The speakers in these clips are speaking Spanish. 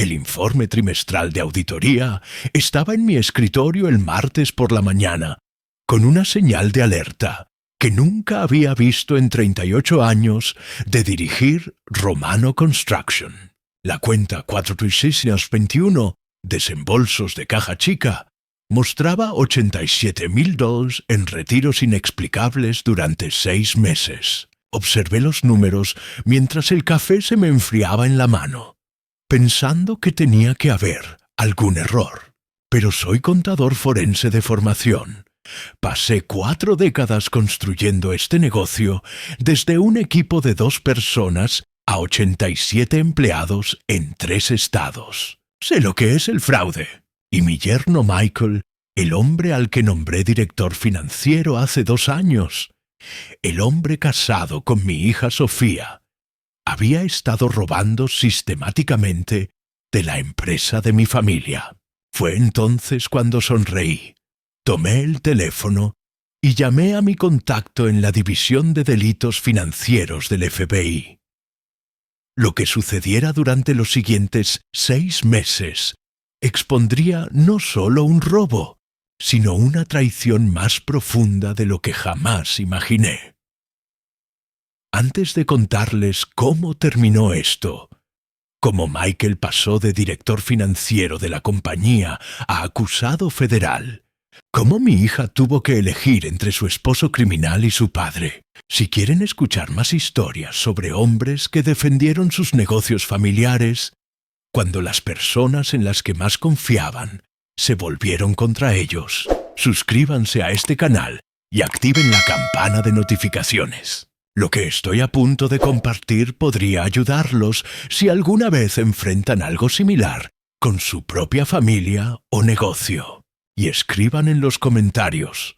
El informe trimestral de auditoría estaba en mi escritorio el martes por la mañana, con una señal de alerta que nunca había visto en 38 años de dirigir Romano Construction. La cuenta 43621, desembolsos de caja chica, mostraba $87,000 en retiros inexplicables durante 6 meses. Observé los números mientras el café se me enfriaba en la mano, pensando que tenía que haber algún error. Pero soy contador forense de formación. Pasé 4 décadas construyendo este negocio desde un equipo de 2 personas a 87 empleados en 3 estados. Sé lo que es el fraude. Y mi yerno Michael, el hombre al que nombré director financiero hace 2 años, el hombre casado con mi hija Sofía, había estado robando sistemáticamente de la empresa de mi familia. Fue entonces cuando sonreí, tomé el teléfono y llamé a mi contacto en la División de Delitos Financieros del FBI. Lo que sucediera durante los siguientes 6 meses expondría no solo un robo, sino una traición más profunda de lo que jamás imaginé. Antes de contarles cómo terminó esto, cómo Michael pasó de director financiero de la compañía a acusado federal, cómo mi hija tuvo que elegir entre su esposo criminal y su padre. Si quieren escuchar más historias sobre hombres que defendieron sus negocios familiares, cuando las personas en las que más confiaban se volvieron contra ellos, suscríbanse a este canal y activen la campana de notificaciones. Lo que estoy a punto de compartir podría ayudarlos si alguna vez enfrentan algo similar con su propia familia o negocio. Y escriban en los comentarios,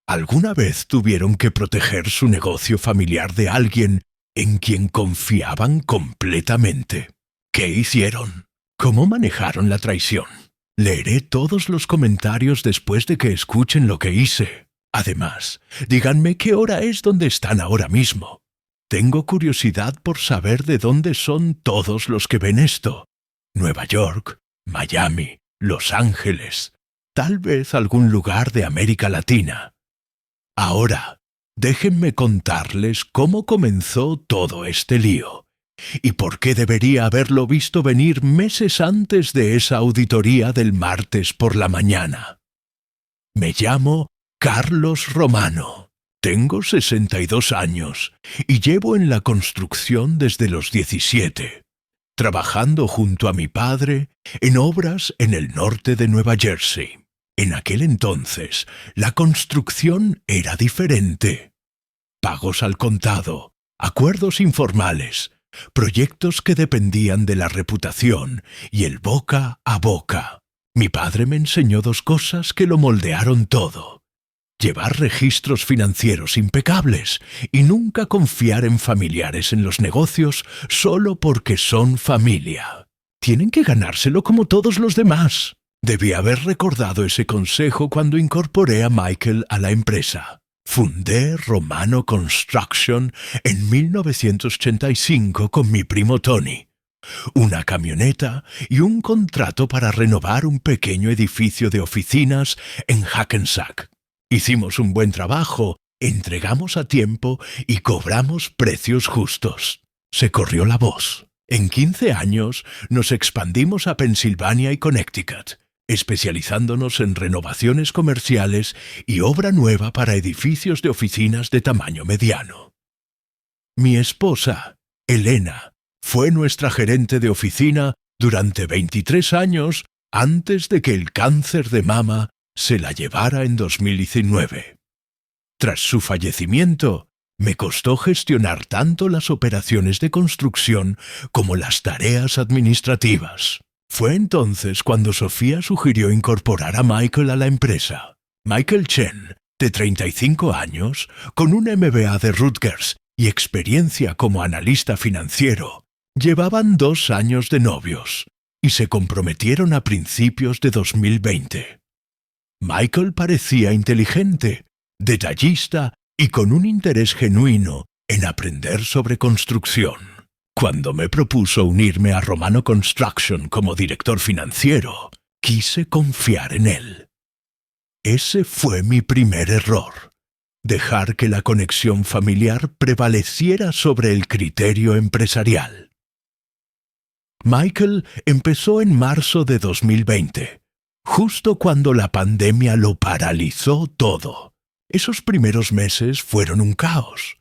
¿alguna vez tuvieron que proteger su negocio familiar de alguien en quien confiaban completamente? ¿Qué hicieron? ¿Cómo manejaron la traición? Leeré todos los comentarios después de que escuchen lo que hice. Además, díganme qué hora es donde están ahora mismo. Tengo curiosidad por saber de dónde son todos los que ven esto. Nueva York, Miami, Los Ángeles, tal vez algún lugar de América Latina. Ahora, déjenme contarles cómo comenzó todo este lío y por qué debería haberlo visto venir meses antes de esa auditoría del martes por la mañana. Me llamo Carlos Romano. Tengo 62 años y llevo en la construcción desde los 17, trabajando junto a mi padre en obras en el norte de Nueva Jersey. En aquel entonces, la construcción era diferente. Pagos al contado, acuerdos informales, proyectos que dependían de la reputación y el boca a boca. Mi padre me enseñó 2 cosas que lo moldearon todo: llevar registros financieros impecables y nunca confiar en familiares en los negocios solo porque son familia. Tienen que ganárselo como todos los demás. Debí haber recordado ese consejo cuando incorporé a Michael a la empresa. Fundé Romano Construction en 1985 con mi primo Tony, una camioneta y un contrato para renovar un pequeño edificio de oficinas en Hackensack. Hicimos un buen trabajo, entregamos a tiempo y cobramos precios justos. Se corrió la voz. En 15 años nos expandimos a Pensilvania y Connecticut, especializándonos en renovaciones comerciales y obra nueva para edificios de oficinas de tamaño mediano. Mi esposa, Elena, fue nuestra gerente de oficina durante 23 años antes de que el cáncer de mama se la llevara en 2019. Tras su fallecimiento, me costó gestionar tanto las operaciones de construcción como las tareas administrativas. Fue entonces cuando Sofía sugirió incorporar a Michael a la empresa. Michael Chen, de 35 años, con un MBA de Rutgers y experiencia como analista financiero, llevaban 2 años de novios y se comprometieron a principios de 2020. Michael parecía inteligente, detallista y con un interés genuino en aprender sobre construcción. Cuando me propuso unirme a Romano Construction como director financiero, quise confiar en él. Ese fue mi primer error: dejar que la conexión familiar prevaleciera sobre el criterio empresarial. Michael empezó en marzo de 2020, justo cuando la pandemia lo paralizó todo. Esos primeros meses fueron un caos.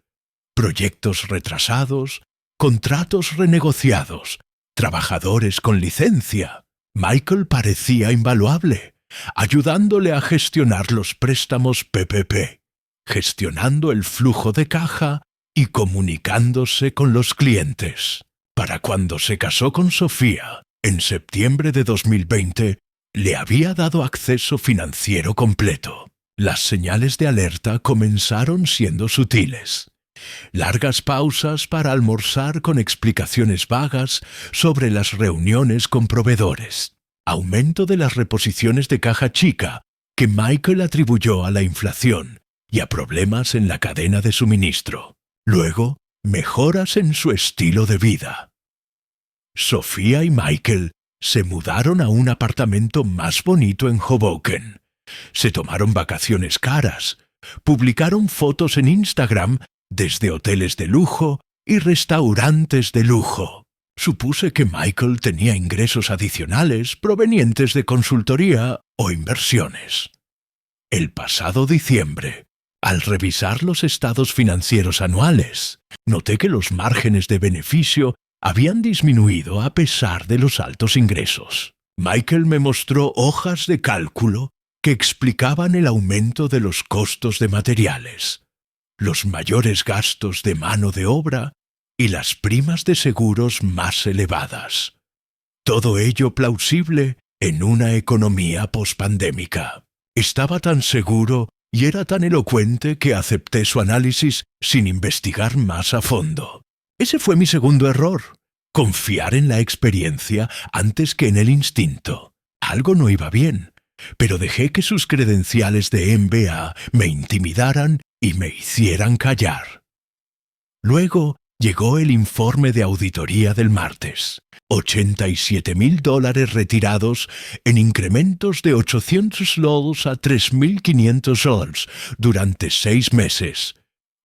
Proyectos retrasados, contratos renegociados, trabajadores con licencia. Michael parecía invaluable, ayudándole a gestionar los préstamos PPP, gestionando el flujo de caja y comunicándose con los clientes. Para cuando se casó con Sofía, en septiembre de 2020, le había dado acceso financiero completo. Las señales de alerta comenzaron siendo sutiles. Largas pausas para almorzar con explicaciones vagas sobre las reuniones con proveedores. Aumento de las reposiciones de caja chica que Michael atribuyó a la inflación y a problemas en la cadena de suministro. Luego, mejoras en su estilo de vida. Sofía y Michael se mudaron a un apartamento más bonito en Hoboken. Se tomaron vacaciones caras, publicaron fotos en Instagram desde hoteles de lujo y restaurantes de lujo. Supuse que Michael tenía ingresos adicionales provenientes de consultoría o inversiones. El pasado diciembre, al revisar los estados financieros anuales, noté que los márgenes de beneficio habían disminuido a pesar de los altos ingresos. Michael me mostró hojas de cálculo que explicaban el aumento de los costos de materiales, los mayores gastos de mano de obra y las primas de seguros más elevadas. Todo ello plausible en una economía pospandémica. Estaba tan seguro y era tan elocuente que acepté su análisis sin investigar más a fondo. Ese fue mi segundo error: confiar en la experiencia antes que en el instinto. Algo no iba bien, pero dejé que sus credenciales de MBA me intimidaran y me hicieran callar. Luego llegó el informe de auditoría del martes. $87,000 retirados en incrementos de $800 a $3,500 durante 6 meses.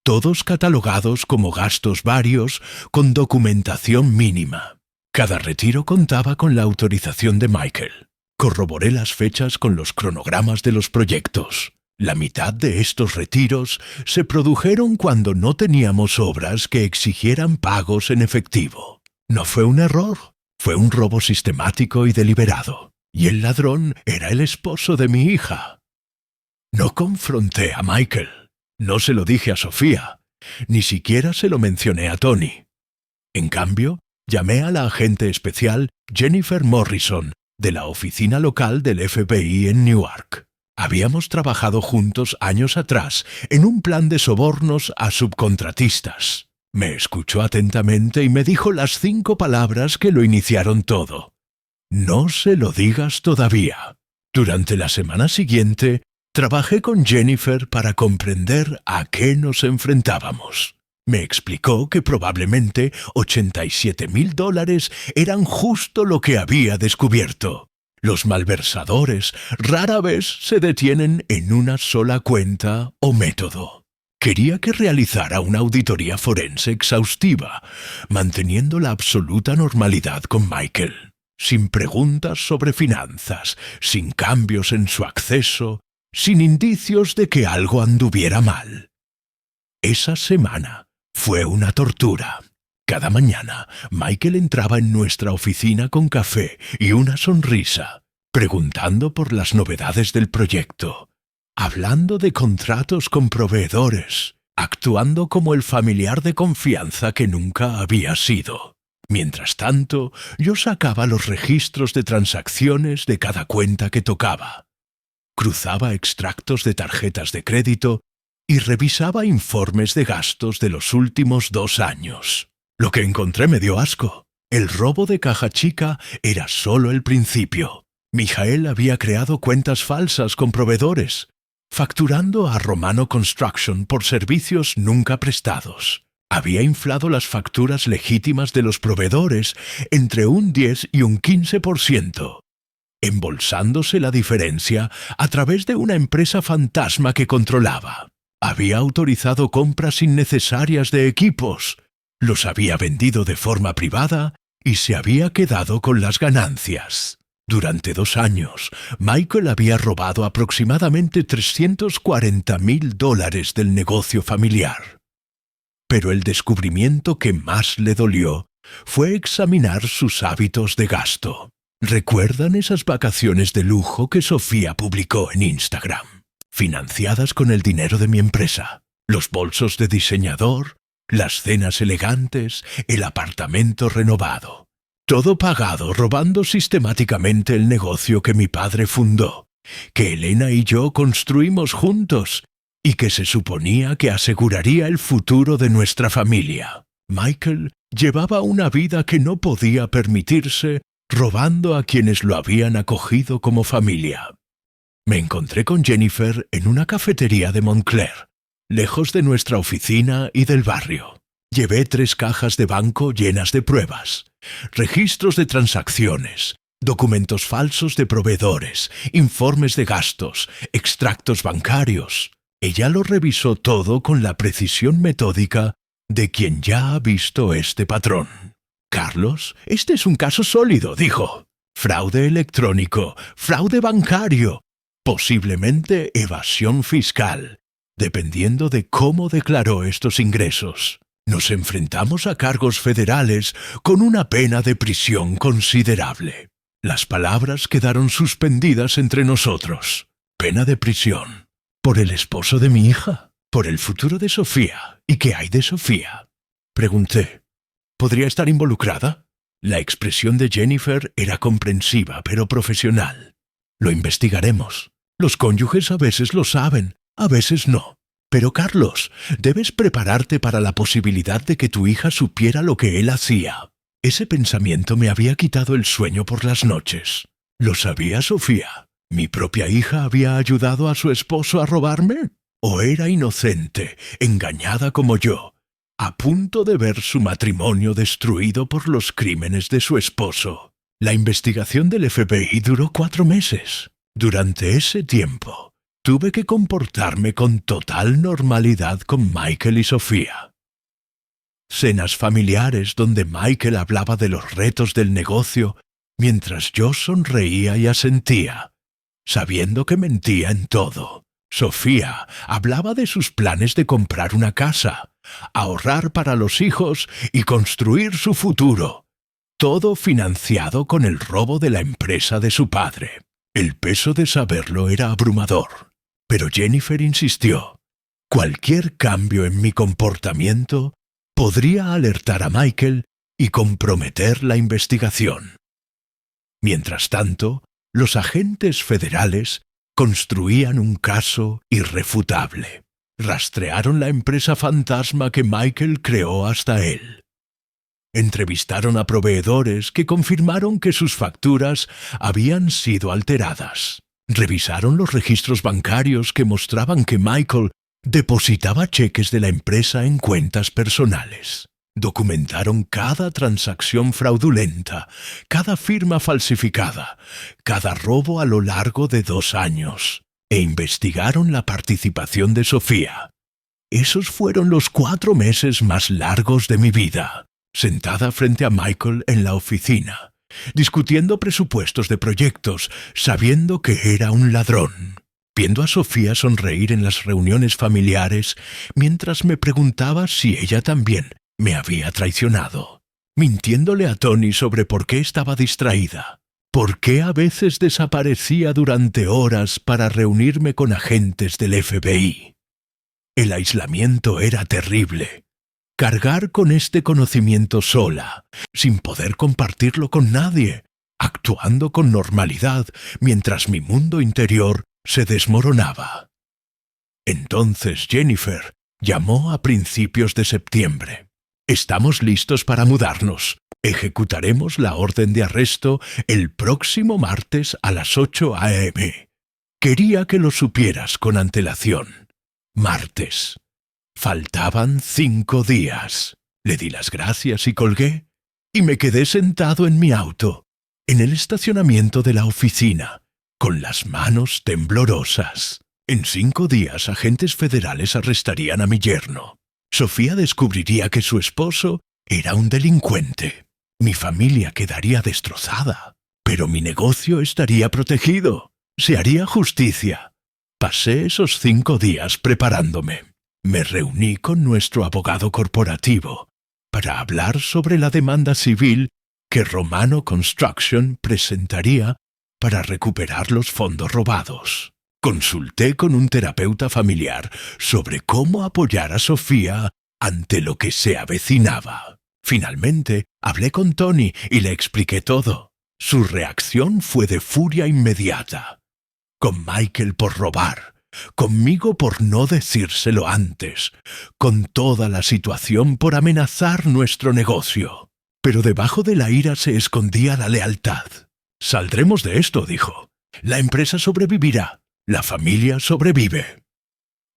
Todos catalogados como gastos varios con documentación mínima. Cada retiro contaba con la autorización de Michael. Corroboré las fechas con los cronogramas de los proyectos. La mitad de estos retiros se produjeron cuando no teníamos obras que exigieran pagos en efectivo. No fue un error, fue un robo sistemático y deliberado. Y el ladrón era el esposo de mi hija. No confronté a Michael. No se lo dije a Sofía, ni siquiera se lo mencioné a Tony. En cambio, llamé a la agente especial Jennifer Morrison de la oficina local del FBI en Newark. Habíamos trabajado juntos años atrás en un plan de sobornos a subcontratistas. Me escuchó atentamente y me dijo las 5 palabras que lo iniciaron todo. No se lo digas todavía. Durante la semana siguiente, trabajé con Jennifer para comprender a qué nos enfrentábamos. Me explicó que probablemente $87,000 eran justo lo que había descubierto. Los malversadores rara vez se detienen en una sola cuenta o método. Quería que realizara una auditoría forense exhaustiva, manteniendo la absoluta normalidad con Michael, sin preguntas sobre finanzas, sin cambios en su acceso, sin indicios de que algo anduviera mal. Esa semana fue una tortura. Cada mañana, Michael entraba en nuestra oficina con café y una sonrisa, preguntando por las novedades del proyecto, hablando de contratos con proveedores, actuando como el familiar de confianza que nunca había sido. Mientras tanto, yo sacaba los registros de transacciones de cada cuenta que tocaba, cruzaba extractos de tarjetas de crédito y revisaba informes de gastos de los últimos 2 años. Lo que encontré me dio asco. El robo de caja chica era solo el principio. Mijael había creado cuentas falsas con proveedores, facturando a Romano Construction por servicios nunca prestados. Había inflado las facturas legítimas de los proveedores entre un 10 y un 15%, embolsándose la diferencia a través de una empresa fantasma que controlaba. Había autorizado compras innecesarias de equipos, los había vendido de forma privada y se había quedado con las ganancias. Durante 2 años, Michael había robado aproximadamente $340,000 del negocio familiar. Pero el descubrimiento que más le dolió fue examinar sus hábitos de gasto. ¿Recuerdan esas vacaciones de lujo que Sofía publicó en Instagram? Financiadas con el dinero de mi empresa. Los bolsos de diseñador, las cenas elegantes, el apartamento renovado. Todo pagado robando sistemáticamente el negocio que mi padre fundó, que Elena y yo construimos juntos y que se suponía que aseguraría el futuro de nuestra familia. Michael llevaba una vida que no podía permitirse, robando a quienes lo habían acogido como familia. Me encontré con Jennifer en una cafetería de Montclair, lejos de nuestra oficina y del barrio. Llevé 3 cajas de banco llenas de pruebas, registros de transacciones, documentos falsos de proveedores, informes de gastos, extractos bancarios. Ella lo revisó todo con la precisión metódica de quien ya ha visto este patrón. «Carlos, este es un caso sólido», dijo. «Fraude electrónico, fraude bancario, posiblemente evasión fiscal, dependiendo de cómo declaró estos ingresos. Nos enfrentamos a cargos federales con una pena de prisión considerable». Las palabras quedaron suspendidas entre nosotros. Pena de prisión. ¿Por el esposo de mi hija? ¿Por el futuro de Sofía? ¿Y qué hay de Sofía?, pregunté. ¿Podría estar involucrada? La expresión de Jennifer era comprensiva, pero profesional. Lo investigaremos. Los cónyuges a veces lo saben, a veces no. Pero Carlos, debes prepararte para la posibilidad de que tu hija supiera lo que él hacía. Ese pensamiento me había quitado el sueño por las noches. ¿Lo sabía Sofía? ¿Mi propia hija había ayudado a su esposo a robarme? ¿O era inocente, engañada como yo, a punto de ver su matrimonio destruido por los crímenes de su esposo? La investigación del FBI duró 4 meses. Durante ese tiempo, tuve que comportarme con total normalidad con Michael y Sofía. Cenas familiares donde Michael hablaba de los retos del negocio, mientras yo sonreía y asentía, sabiendo que mentía en todo. Sofía hablaba de sus planes de comprar una casa, ahorrar para los hijos y construir su futuro, todo financiado con el robo de la empresa de su padre. El peso de saberlo era abrumador, pero Jennifer insistió. Cualquier cambio en mi comportamiento podría alertar a Michael y comprometer la investigación. Mientras tanto, los agentes federales construían un caso irrefutable. Rastrearon la empresa fantasma que Michael creó hasta él. Entrevistaron a proveedores que confirmaron que sus facturas habían sido alteradas. Revisaron los registros bancarios que mostraban que Michael depositaba cheques de la empresa en cuentas personales. Documentaron cada transacción fraudulenta, cada firma falsificada, cada robo a lo largo de 2 años, e investigaron la participación de Sofía. Esos fueron los 4 meses más largos de mi vida, sentada frente a Michael en la oficina, discutiendo presupuestos de proyectos, sabiendo que era un ladrón. Viendo a Sofía sonreír en las reuniones familiares, mientras me preguntaba si ella también me había traicionado, mintiéndole a Tony sobre por qué estaba distraída, por qué a veces desaparecía durante horas para reunirme con agentes del FBI. El aislamiento era terrible. Cargar con este conocimiento sola, sin poder compartirlo con nadie, actuando con normalidad mientras mi mundo interior se desmoronaba. Entonces Jennifer llamó a principios de septiembre. «Estamos listos para mudarnos. Ejecutaremos la orden de arresto el próximo martes a las 8 a.m. Quería que lo supieras con antelación. Martes. Faltaban 5 días. Le di las gracias y colgué, y me quedé sentado en mi auto, en el estacionamiento de la oficina, con las manos temblorosas. En 5 días, agentes federales arrestarían a mi yerno. Sofía descubriría que su esposo era un delincuente. Mi familia quedaría destrozada, pero mi negocio estaría protegido. Se haría justicia. Pasé esos 5 días preparándome. Me reuní con nuestro abogado corporativo para hablar sobre la demanda civil que Romano Construction presentaría para recuperar los fondos robados. Consulté con un terapeuta familiar sobre cómo apoyar a Sofía ante lo que se avecinaba. Finalmente, hablé con Tony y le expliqué todo. Su reacción fue de furia inmediata. Con Michael por robar, conmigo por no decírselo antes, con toda la situación por amenazar nuestro negocio. Pero debajo de la ira se escondía la lealtad. Saldremos de esto, dijo. La empresa sobrevivirá. La familia sobrevive.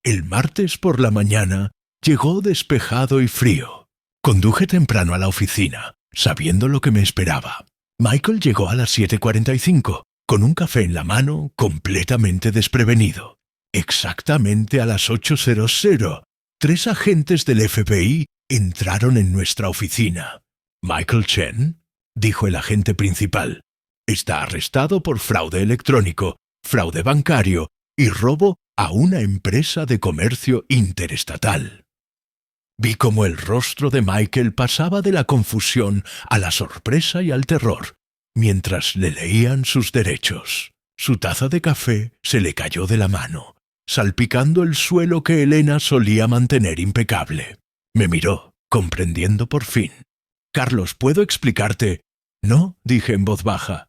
El martes por la mañana llegó despejado y frío. Conduje temprano a la oficina, sabiendo lo que me esperaba. Michael llegó a las 7:45, con un café en la mano, completamente desprevenido. Exactamente a las 8:00, 3 agentes del FBI entraron en nuestra oficina. «Michael Chen», dijo el agente principal, «está arrestado por fraude electrónico, fraude bancario y robo a una empresa de comercio interestatal». Vi cómo el rostro de Michael pasaba de la confusión a la sorpresa y al terror, mientras le leían sus derechos. Su taza de café se le cayó de la mano, salpicando el suelo que Elena solía mantener impecable. Me miró, comprendiendo por fin. «Carlos, ¿puedo explicarte?» «No», dije en voz baja.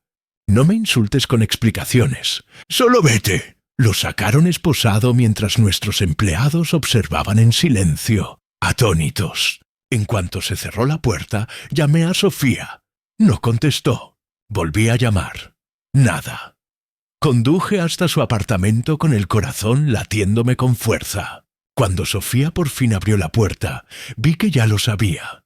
«No me insultes con explicaciones. Solo vete». Lo sacaron esposado mientras nuestros empleados observaban en silencio, atónitos. En cuanto se cerró la puerta, llamé a Sofía. No contestó. Volví a llamar. Nada. Conduje hasta su apartamento con el corazón latiéndome con fuerza. Cuando Sofía por fin abrió la puerta, vi que ya lo sabía.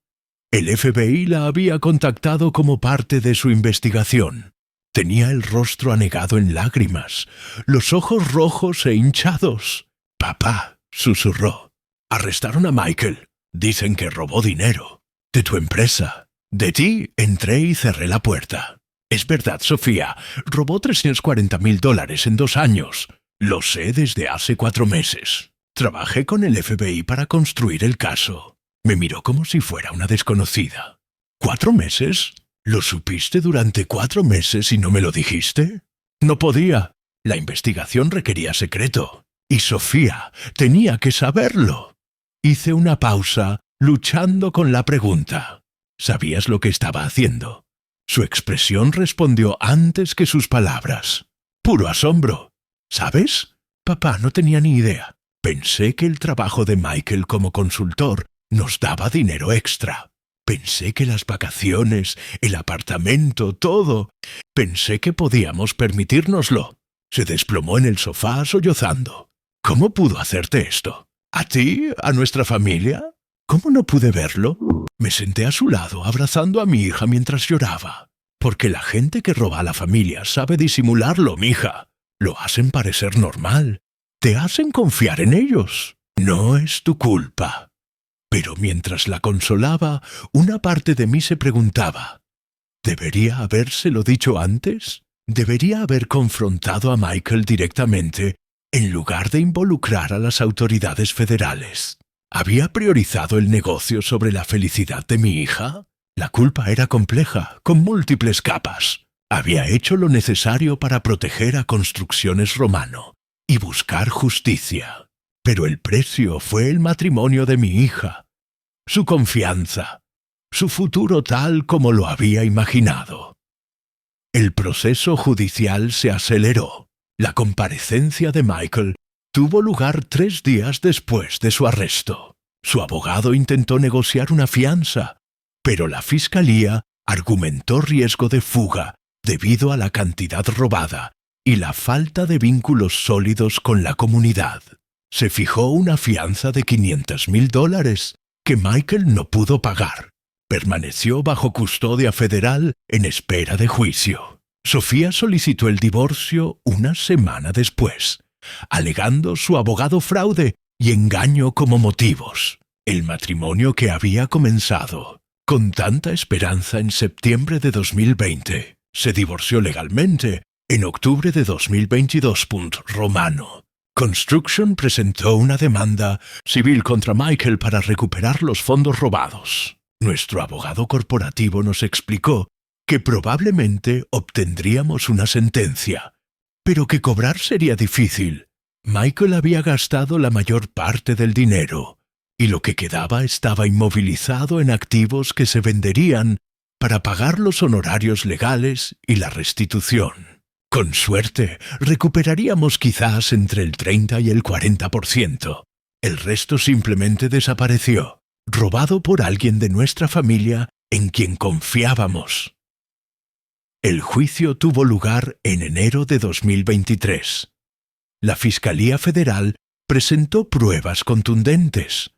El FBI la había contactado como parte de su investigación. Tenía el rostro anegado en lágrimas, los ojos rojos e hinchados. «Papá», susurró. «Arrestaron a Michael. Dicen que robó dinero. De tu empresa. De ti entré y cerré la puerta. Es verdad, Sofía, robó $340,000 en 2 años. Lo sé desde hace 4 meses. Trabajé con el FBI para construir el caso». Me miró como si fuera una desconocida. «¿4 meses? ¿Lo supiste durante 4 meses y no me lo dijiste?» «No podía. La investigación requería secreto. Y Sofía tenía que saberlo». Hice una pausa, luchando con la pregunta. ¿Sabías lo que estaba haciendo? Su expresión respondió antes que sus palabras. Puro asombro. ¿Sabes? Papá no tenía ni idea. Pensé que el trabajo de Michael como consultor nos daba dinero extra. Pensé que las vacaciones, el apartamento, todo. Pensé que podíamos permitírnoslo. Se desplomó en el sofá sollozando. ¿Cómo pudo hacerte esto? ¿A ti? ¿A nuestra familia? ¿Cómo no pude verlo? Me senté a su lado, abrazando a mi hija mientras lloraba. Porque la gente que roba a la familia sabe disimularlo, mija. Lo hacen parecer normal. Te hacen confiar en ellos. No es tu culpa. Pero mientras la consolaba, una parte de mí se preguntaba, ¿debería habérselo dicho antes? ¿Debería haber confrontado a Michael directamente en lugar de involucrar a las autoridades federales? ¿Había priorizado el negocio sobre la felicidad de mi hija? La culpa era compleja, con múltiples capas. Había hecho lo necesario para proteger a Construcciones Romano y buscar justicia. Pero el precio fue el matrimonio de mi hija, su confianza, su futuro tal como lo había imaginado. El proceso judicial se aceleró. La comparecencia de Michael tuvo lugar 3 días después de su arresto. Su abogado intentó negociar una fianza, pero la fiscalía argumentó riesgo de fuga debido a la cantidad robada y la falta de vínculos sólidos con la comunidad. Se fijó una fianza de $500,000 que Michael no pudo pagar. Permaneció bajo custodia federal en espera de juicio. Sofía solicitó el divorcio una semana después, alegando su abogado fraude y engaño como motivos. El matrimonio que había comenzado con tanta esperanza en septiembre de 2020 se divorció legalmente en octubre de 2022. Romano Construction presentó una demanda civil contra Michael para recuperar los fondos robados. Nuestro abogado corporativo nos explicó que probablemente obtendríamos una sentencia, pero que cobrar sería difícil. Michael había gastado la mayor parte del dinero, y lo que quedaba estaba inmovilizado en activos que se venderían para pagar los honorarios legales y la restitución. Con suerte, recuperaríamos quizás entre el 30 y el 40%. El resto simplemente desapareció, robado por alguien de nuestra familia en quien confiábamos. El juicio tuvo lugar en enero de 2023. La Fiscalía Federal presentó pruebas contundentes: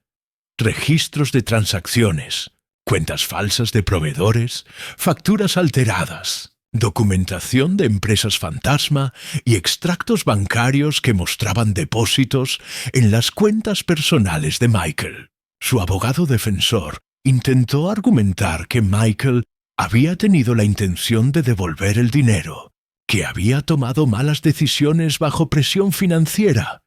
registros de transacciones, cuentas falsas de proveedores, facturas alteradas, documentación de empresas fantasma y extractos bancarios que mostraban depósitos en las cuentas personales de Michael. Su abogado defensor intentó argumentar que Michael había tenido la intención de devolver el dinero, que había tomado malas decisiones bajo presión financiera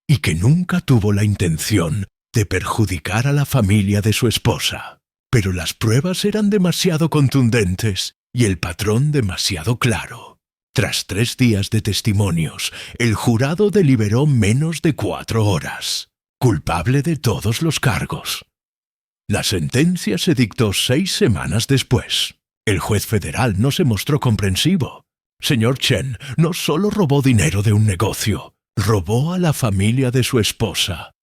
y que nunca tuvo la intención de perjudicar a la familia de su esposa. Pero las pruebas eran demasiado contundentes y el patrón demasiado claro. Tras 3 días de testimonios, el jurado deliberó menos de 4 horas. Culpable de todos los cargos. La sentencia se dictó 6 semanas después. El juez federal no se mostró comprensivo. Señor Chen no solo robó dinero de un negocio, robó a la familia de su esposa,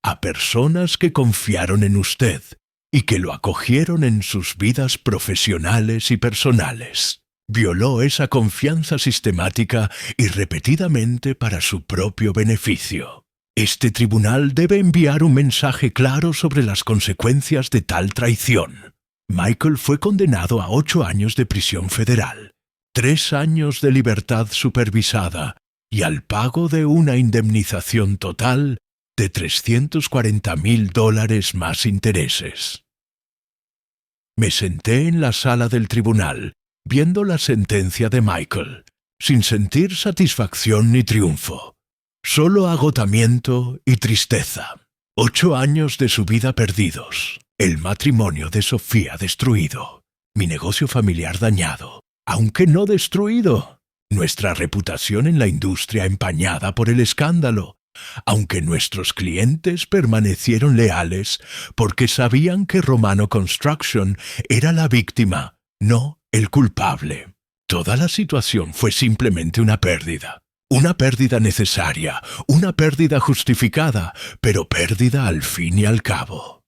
a personas que confiaron en usted y que lo acogieron en sus vidas profesionales y personales. Violó esa confianza sistemática y repetidamente para su propio beneficio. Este tribunal debe enviar un mensaje claro sobre las consecuencias de tal traición. Michael fue condenado a 8 años de prisión federal, 3 años de libertad supervisada y al pago de una indemnización total de $340,000 más intereses. Me senté en la sala del tribunal, viendo la sentencia de Michael, sin sentir satisfacción ni triunfo. Solo agotamiento y tristeza. 8 años de su vida perdidos. El matrimonio de Sofía destruido. Mi negocio familiar dañado, aunque no destruido. Nuestra reputación en la industria empañada por el escándalo, aunque nuestros clientes permanecieron leales porque sabían que Romano Construction era la víctima, no el culpable. Toda la situación fue simplemente una pérdida. Una pérdida necesaria, una pérdida justificada, pero pérdida al fin y al cabo.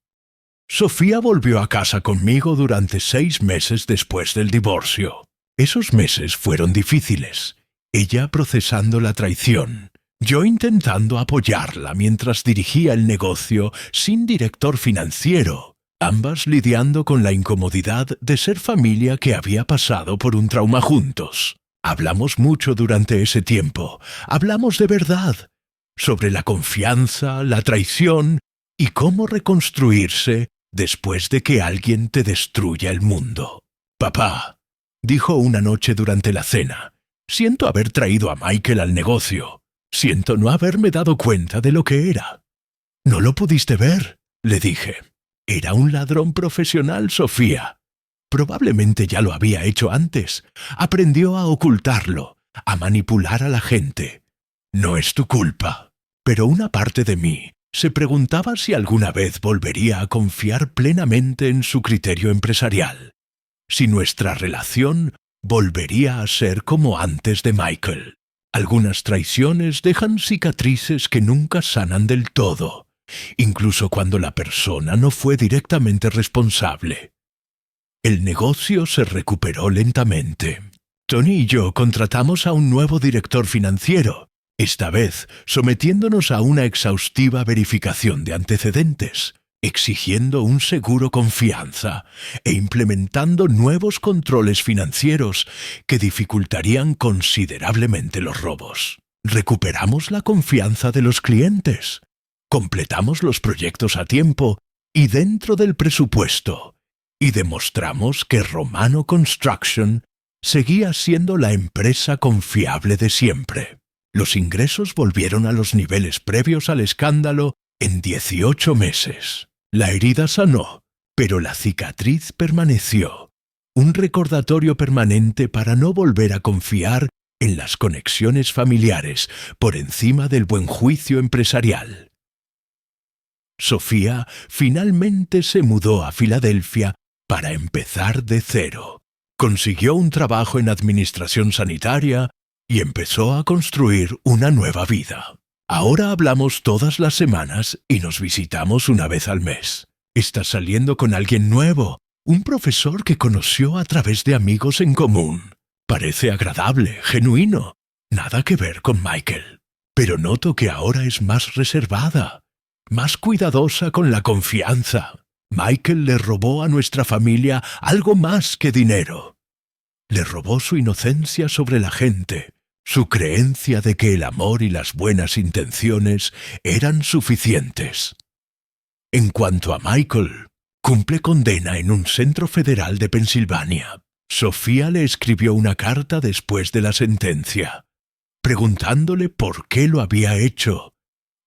Sofía volvió a casa conmigo durante 6 meses después del divorcio. Esos meses fueron difíciles. Ella procesando la traición, yo intentando apoyarla mientras dirigía el negocio sin director financiero, ambas lidiando con la incomodidad de ser familia que había pasado por un trauma juntos. Hablamos mucho durante ese tiempo, hablamos de verdad, sobre la confianza, la traición y cómo reconstruirse después de que alguien te destruya el mundo. «Papá», dijo una noche durante la cena, «siento haber traído a Michael al negocio. Siento no haberme dado cuenta de lo que era». «¿No lo pudiste ver?», le dije. «Era un ladrón profesional, Sofía. Probablemente ya lo había hecho antes. Aprendió a ocultarlo, a manipular a la gente. No es tu culpa». Pero una parte de mí se preguntaba si alguna vez volvería a confiar plenamente en su criterio empresarial. Si nuestra relación volvería a ser como antes de Michael. Algunas traiciones dejan cicatrices que nunca sanan del todo, incluso cuando la persona no fue directamente responsable. El negocio se recuperó lentamente. Tony y yo contratamos a un nuevo director financiero, esta vez sometiéndonos a una exhaustiva verificación de antecedentes, exigiendo un seguro confianza e implementando nuevos controles financieros que dificultarían considerablemente los robos. Recuperamos la confianza de los clientes, completamos los proyectos a tiempo y dentro del presupuesto, y demostramos que Romano Construction seguía siendo la empresa confiable de siempre. Los ingresos volvieron a los niveles previos al escándalo en 18 meses. La herida sanó, pero la cicatriz permaneció. Un recordatorio permanente para no volver a confiar en las conexiones familiares por encima del buen juicio empresarial. Sofía finalmente se mudó a Filadelfia para empezar de cero. Consiguió un trabajo en administración sanitaria y empezó a construir una nueva vida. Ahora hablamos todas las semanas y nos visitamos una vez al mes. Está saliendo con alguien nuevo, un profesor que conoció a través de amigos en común. Parece agradable, genuino, nada que ver con Michael. Pero noto que ahora es más reservada, más cuidadosa con la confianza. Michael le robó a nuestra familia algo más que dinero. Le robó su inocencia sobre la gente, su creencia de que el amor y las buenas intenciones eran suficientes. En cuanto a Michael, cumple condena en un centro federal de Pensilvania. Sofía le escribió una carta después de la sentencia, preguntándole por qué lo había hecho,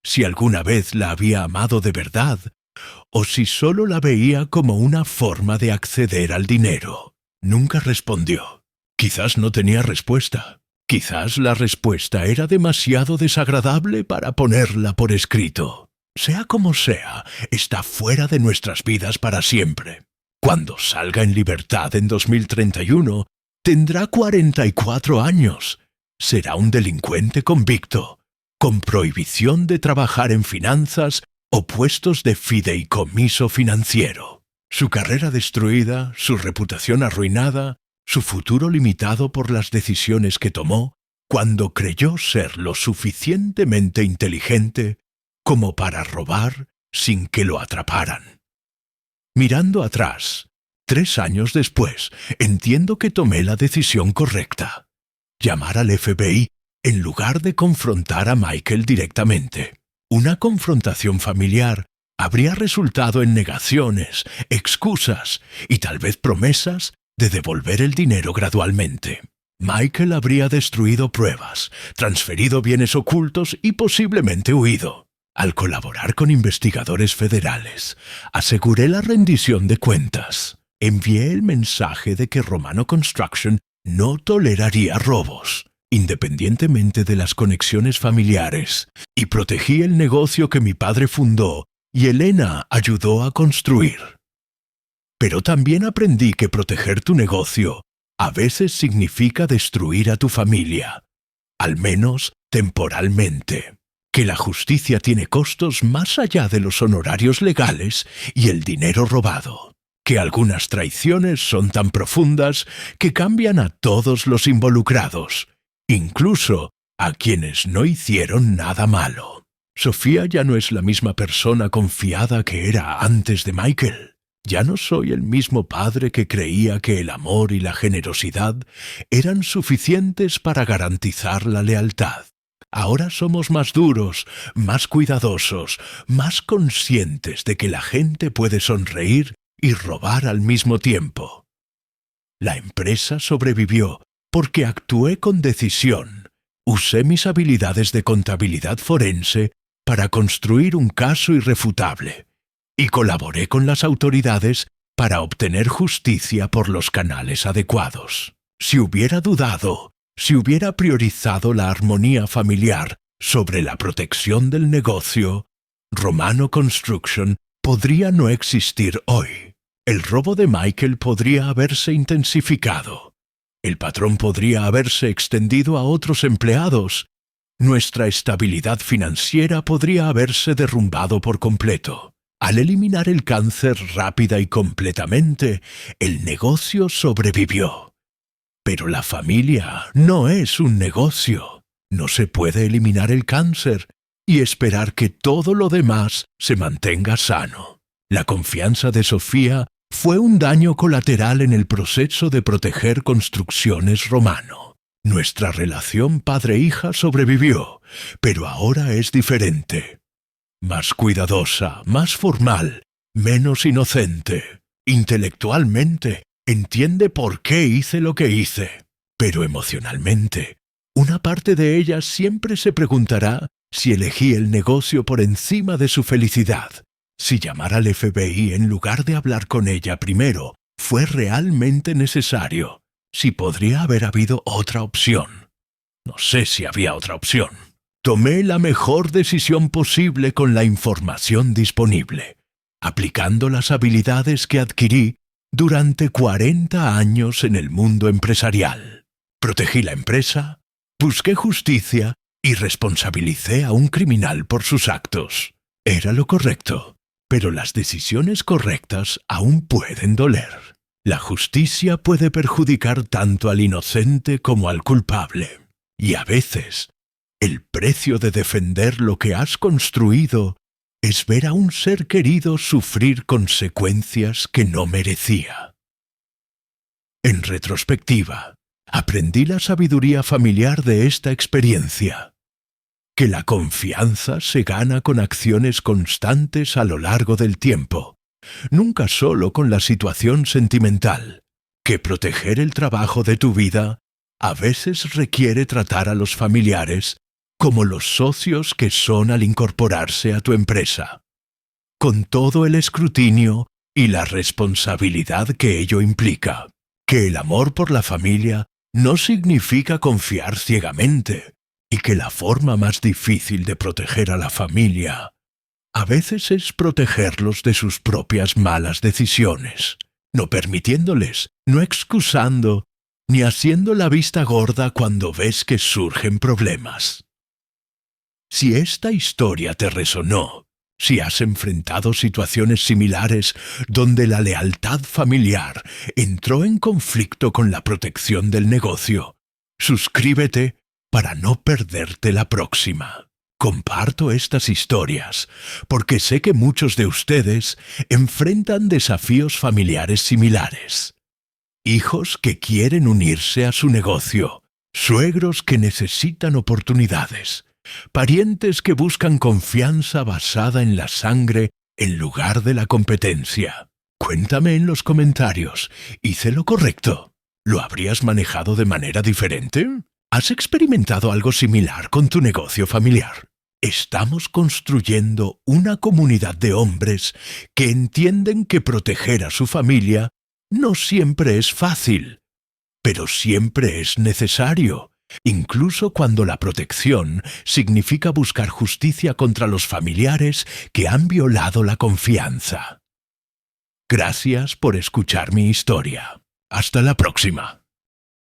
si alguna vez la había amado de verdad, o si solo la veía como una forma de acceder al dinero. Nunca respondió. Quizás no tenía respuesta. Quizás la respuesta era demasiado desagradable para ponerla por escrito. Sea como sea, está fuera de nuestras vidas para siempre. Cuando salga en libertad en 2031, tendrá 44 años. Será un delincuente convicto, con prohibición de trabajar en finanzas o puestos de fideicomiso financiero. Su carrera destruida, su reputación arruinada, su futuro limitado por las decisiones que tomó cuando creyó ser lo suficientemente inteligente como para robar sin que lo atraparan. Mirando atrás, 3 años después, entiendo que tomé la decisión correcta. Llamar al FBI en lugar de confrontar a Michael directamente. Una confrontación familiar habría resultado en negaciones, excusas y tal vez promesas de devolver el dinero gradualmente. Michael habría destruido pruebas, transferido bienes ocultos y posiblemente huido. Al colaborar con investigadores federales, aseguré la rendición de cuentas. Envié el mensaje de que Romano Construction no toleraría robos, independientemente de las conexiones familiares, y protegí el negocio que mi padre fundó y Elena ayudó a construir. Pero también aprendí que proteger tu negocio a veces significa destruir a tu familia, al menos temporalmente, que la justicia tiene costos más allá de los honorarios legales y el dinero robado, que algunas traiciones son tan profundas que cambian a todos los involucrados, incluso a quienes no hicieron nada malo. Sofía ya no es la misma persona confiada que era antes de Michael. Ya no soy el mismo padre que creía que el amor y la generosidad eran suficientes para garantizar la lealtad. Ahora somos más duros, más cuidadosos, más conscientes de que la gente puede sonreír y robar al mismo tiempo. La empresa sobrevivió porque actué con decisión. Usé mis habilidades de contabilidad forense para construir un caso irrefutable y colaboré con las autoridades para obtener justicia por los canales adecuados. Si hubiera dudado, si hubiera priorizado la armonía familiar sobre la protección del negocio, Romano Construction podría no existir hoy. El robo de Michael podría haberse intensificado. El patrón podría haberse extendido a otros empleados. Nuestra estabilidad financiera podría haberse derrumbado por completo. Al eliminar el cáncer rápida y completamente, el negocio sobrevivió. Pero la familia no es un negocio. No se puede eliminar el cáncer y esperar que todo lo demás se mantenga sano. La confianza de Sofía fue un daño colateral en el proceso de proteger construcciones romano. Nuestra relación padre-hija sobrevivió, pero ahora es diferente. Más cuidadosa, más formal, menos inocente. Intelectualmente, entiende por qué hice lo que hice, pero emocionalmente, una parte de ella siempre se preguntará si elegí el negocio por encima de su felicidad. Si llamar al FBI en lugar de hablar con ella primero fue realmente necesario. Si podría haber habido otra opción. No sé si había otra opción. Tomé la mejor decisión posible con la información disponible, aplicando las habilidades que adquirí durante 40 años en el mundo empresarial. Protegí la empresa, busqué justicia y responsabilicé a un criminal por sus actos. Era lo correcto, pero las decisiones correctas aún pueden doler. La justicia puede perjudicar tanto al inocente como al culpable. Y a veces, el precio de defender lo que has construido es ver a un ser querido sufrir consecuencias que no merecía. En retrospectiva, aprendí la sabiduría familiar de esta experiencia, que la confianza se gana con acciones constantes a lo largo del tiempo, nunca solo con la situación sentimental, que proteger el trabajo de tu vida a veces requiere tratar a los familiares como los socios que son al incorporarse a tu empresa, con todo el escrutinio y la responsabilidad que ello implica. Que el amor por la familia no significa confiar ciegamente, y que la forma más difícil de proteger a la familia a veces es protegerlos de sus propias malas decisiones, no permitiéndoles, no excusando, ni haciendo la vista gorda cuando ves que surgen problemas. Si esta historia te resonó, si has enfrentado situaciones similares donde la lealtad familiar entró en conflicto con la protección del negocio, suscríbete para no perderte la próxima. Comparto estas historias porque sé que muchos de ustedes enfrentan desafíos familiares similares. Hijos que quieren unirse a su negocio, suegros que necesitan oportunidades, parientes que buscan confianza basada en la sangre en lugar de la competencia. Cuéntame en los comentarios, ¿hice lo correcto? ¿Lo habrías manejado de manera diferente? ¿Has experimentado algo similar con tu negocio familiar? Estamos construyendo una comunidad de hombres que entienden que proteger a su familia no siempre es fácil, pero siempre es necesario, incluso cuando la protección significa buscar justicia contra los familiares que han violado la confianza. Gracias por escuchar mi historia. Hasta la próxima.